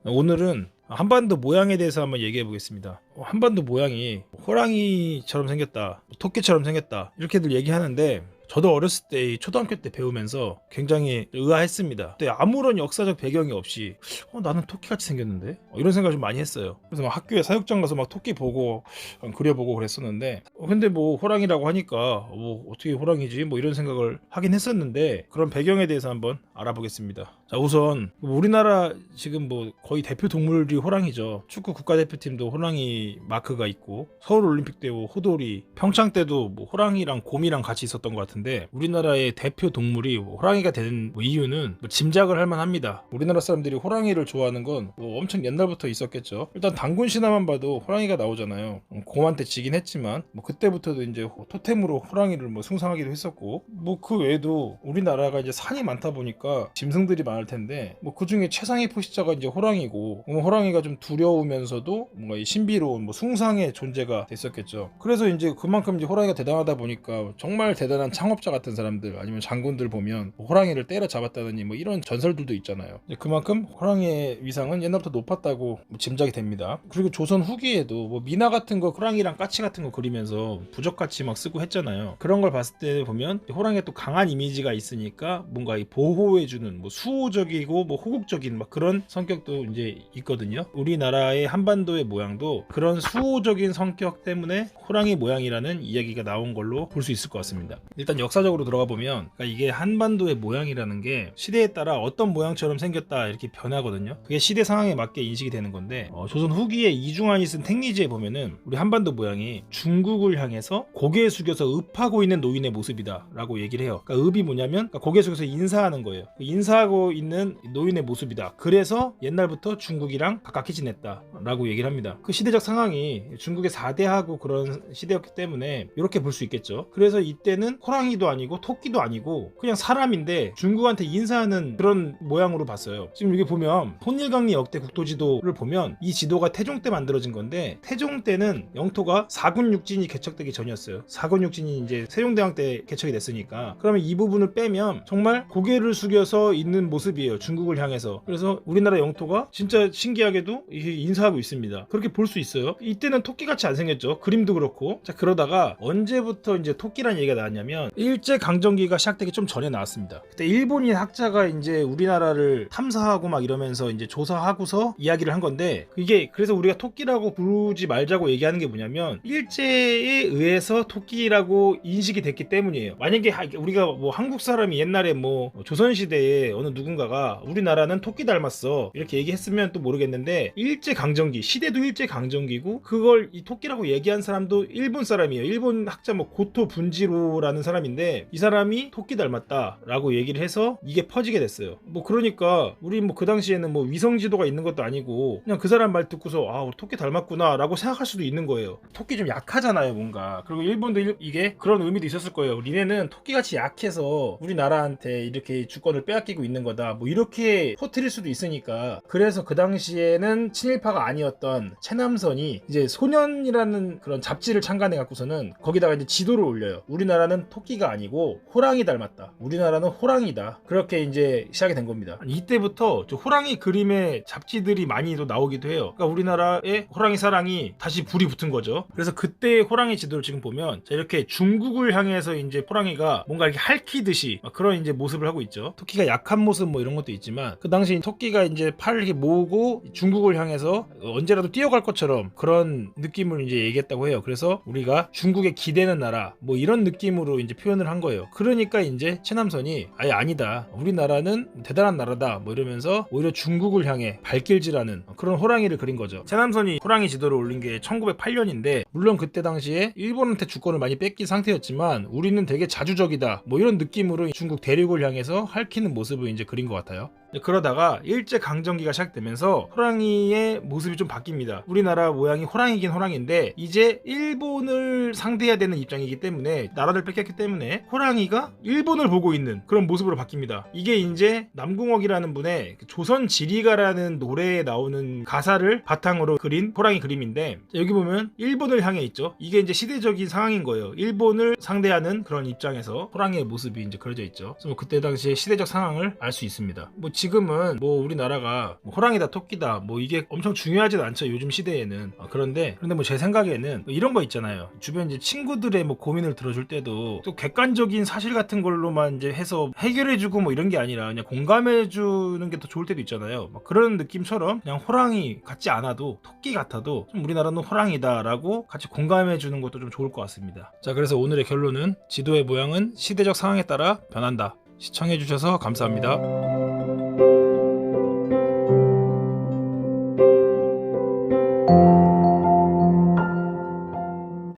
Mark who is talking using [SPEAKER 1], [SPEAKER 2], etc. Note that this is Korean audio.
[SPEAKER 1] 오늘은 한반도 모양에 대해서 한번 얘기해 보겠습니다. 한반도 모양이 호랑이처럼 생겼다, 토끼처럼 생겼다 이렇게들 얘기하는데 저도 어렸을 때 초등학교 때 배우면서 굉장히 의아했습니다. 그때 아무런 역사적 배경이 없이 나는 토끼같이 생겼는데 이런 생각을 좀 많이 했어요. 그래서 막 학교에 사육장 가서 막 토끼 보고 그려보고 그랬었는데 근데 뭐 호랑이라고 하니까 뭐 어떻게 호랑이지 뭐 이런 생각을 하긴 했었는데 그런 배경에 대해서 한번 알아보겠습니다. 자, 우선 우리나라 지금 뭐 거의 대표 동물이 호랑이죠. 축구 국가대표팀도 호랑이 마크가 있고 서울올림픽 때 뭐 호돌이, 평창 때도 뭐 호랑이랑 곰이랑 같이 있었던 것 같은데 우리나라의 대표 동물이 호랑이가 된 이유는 뭐 짐작을 할 만합니다. 우리나라 사람들이 호랑이를 좋아하는 건 뭐 엄청 옛날부터 있었겠죠. 일단 단군 신화만 봐도 호랑이가 나오잖아요. 곰한테 지긴 했지만 뭐 그때부터도 이제 토템으로 호랑이를 뭐 숭상하기도 했었고 뭐 그 외에도 우리나라가 이제 산이 많다 보니까 짐승들이 많을 텐데 뭐 그 중에 최상의 포식자가 이제 호랑이고 호랑이가 좀 두려우면서도 뭔가 이 신비로운 뭐 숭상의 존재가 됐었겠죠. 그래서 이제 그만큼 이제 호랑이가 대단하다 보니까 정말 대단한 창업자 같은 사람들 아니면 장군들 보면 뭐 호랑이를 때려잡았다느니 뭐 이런 전설들도 있잖아요. 그만큼 호랑이의 위상은 옛날부터 높았다고 뭐 짐작이 됩니다. 그리고 조선 후기에도 뭐 미나 같은 거 호랑이랑 까치 같은 거 그리면서 부적같이 막 쓰고 했잖아요. 그런 걸 봤을 때 보면 호랑이가 또 강한 이미지가 있으니까 뭔가 이 보호해주는 뭐 수호적이고 뭐 호국적인 막 그런 성격도 이제 있거든요. 우리나라의 한반도의 모양도 그런 수호적인 성격 때문에 호랑이 모양이라는 이야기가 나온 걸로 볼 수 있을 것 같습니다. 일단 역사적으로 들어가 보면 그러니까 이게 한반도의 모양이라는 게 시대에 따라 어떤 모양처럼 생겼다 이렇게 변하거든요. 그게 시대 상황에 맞게 인식이 되는 건데 조선 후기에 이중환이 쓴 택리지에 보면은 우리 한반도 모양이 중국을 향해서 고개 숙여서 읍하고 있는 노인의 모습이다 라고 얘기를 해요. 그러니까 읍이 뭐냐면 그러니까 고개 숙여서 인사하는 거예요. 인사하고 있는 노인의 모습이다. 그래서 옛날부터 중국이랑 가깝게 지냈다 라고 얘기를 합니다. 그 시대적 상황이 중국의 4대하고 그런 시대였기 때문에 이렇게 볼 수 있겠죠. 그래서 이때는 호랑이도 아니고 토끼도 아니고 그냥 사람인데 중국한테 인사하는 그런 모양으로 봤어요. 지금 여기 보면 혼일강리 역대 국토지도를 보면 이 지도가 태종 때 만들어진 건데 태종 때는 영토가 4군 6진이 개척되기 전이었어요. 4군 6진이 이제 세종대왕 때 개척이 됐으니까 그러면 이 부분을 빼면 정말 고개를 숙여서 있는 모습이에요. 중국을 향해서. 그래서 우리나라 영토가 진짜 신기하게도 인사하고 있습니다. 그렇게 볼 수 있어요. 이때는 토끼같이 안 생겼죠. 그림도 그렇고. 자, 그러다가 언제부터 이제 토끼란 얘기가 나왔냐면 일제강점기가 시작되기 좀 전에 나왔습니다. 그때 일본인 학자가 이제 우리나라를 탐사하고 막 이러면서 이제 조사하고서 이야기를 한 건데 이게 그래서 우리가 토끼라고 부르지 말자고 얘기하는 게 뭐냐면 일제에 의해서 토끼라고 인식이 됐기 때문이에요. 만약에 우리가 뭐 한국 사람이 옛날에 뭐 조선시대에 어느 누군가가 우리나라는 토끼 닮았어 이렇게 얘기했으면 또 모르겠는데 일제강점기 시대도 일제강점기고 그걸 이 토끼라고 얘기한 사람도 일본 사람이에요. 일본 학자 뭐 고토 분지로라는 사람인데 이 사람이 토끼 닮았다 라고 얘기를 해서 이게 퍼지게 됐어요. 뭐 그러니까 우리 뭐 그 당시에는 뭐 위성지도가 있는 것도 아니고 그냥 그 사람 말 듣고서 우리 토끼 닮았구나 라고 생각할 수도 있는 거예요. 토끼 좀 약하잖아요 뭔가. 그리고 일본도 이게 그런 의미도 있었을 거예요. 니네는 토끼같이 약해서 우리나라한테 이렇게 주권을 빼앗기고 있는 거다 뭐 이렇게 퍼뜨릴 수도 있으니까 그래서 그 당시에는 친일파가 아니었던 최남선이 이제 소년이라는 그런 잡지를 창간해 갖고서는 거기다가 이제 지도를 올려요. 우리나라는 토끼가 아니고 호랑이 닮았다. 우리나라는 호랑이다. 그렇게 이제 시작이 된 겁니다. 이때부터 호랑이 그림의 잡지들이 많이 또 나오기도 해요. 그러니까 우리나라의 호랑이 사랑이 다시 불이 붙은 거죠. 그래서 그때 호랑이 지도를 지금 보면 이렇게 중국을 향해서 이제 호랑이가 뭔가 이렇게 핥히듯이 그런 이제 모습을 하고 있죠. 토끼가 약한 모습 뭐 이런 것도 있지만 그 당시 토끼가 이제 팔을 이렇게 모으고 중국을 향해서 언제라도 뛰어갈 것처럼 그런 느낌을 이제 얘기했다고 해요. 그래서 우리가 중국에 기대는 나라 뭐 이런 느낌으로 이제 표현을 한 거예요. 그러니까 이제 최남선이 아니다. 우리나라는 대단한 나라다 뭐 이러면서 오히려 중국을 향해 발길질하는 그런 호랑이를 그린 거죠. 최남선이 호랑이 지도를 올린 게 1908년인데 물론 그때 당시에 일본한테 주권을 많이 뺏긴 상태였지만 우리는 되게 자주적이다 뭐 이런 느낌으로 중국 대륙을 향해서 핥히는 모습을 이제 그린 것 같아요. 그러다가 일제강점기가 시작되면서 호랑이의 모습이 좀 바뀝니다. 우리나라 모양이 호랑이긴 호랑이인데 이제 일본을 상대해야 되는 입장이기 때문에 나라를 뺏겼기 때문에 호랑이가 일본을 보고 있는 그런 모습으로 바뀝니다. 이게 이제 남궁옥이라는 분의 조선지리가라는 노래에 나오는 가사를 바탕으로 그린 호랑이 그림인데 여기 보면 일본을 향해 있죠. 이게 이제 시대적인 상황인 거예요. 일본을 상대하는 그런 입장에서 호랑이의 모습이 이제 그려져 있죠. 그래서 그때 당시의 시대적 상황을 알 수 있습니다. 뭐 지금은 뭐 우리나라가 뭐 호랑이다 토끼다 뭐 이게 엄청 중요하진 않죠, 요즘 시대에는. 그런데 뭐 제 생각에는 뭐 이런 거 있잖아요. 주변 이제 친구들의 뭐 고민을 들어줄 때도 또 객관적인 사실 같은 걸로만 이제 해서 해결해주고 뭐 이런 게 아니라 그냥 공감해주는 게 더 좋을 때도 있잖아요. 막 그런 느낌처럼 그냥 호랑이 같지 않아도 토끼 같아도 좀 우리나라는 호랑이다라고 같이 공감해주는 것도 좀 좋을 것 같습니다. 자, 그래서 오늘의 결론은 지도의 모양은 시대적 상황에 따라 변한다. 시청해주셔서 감사합니다.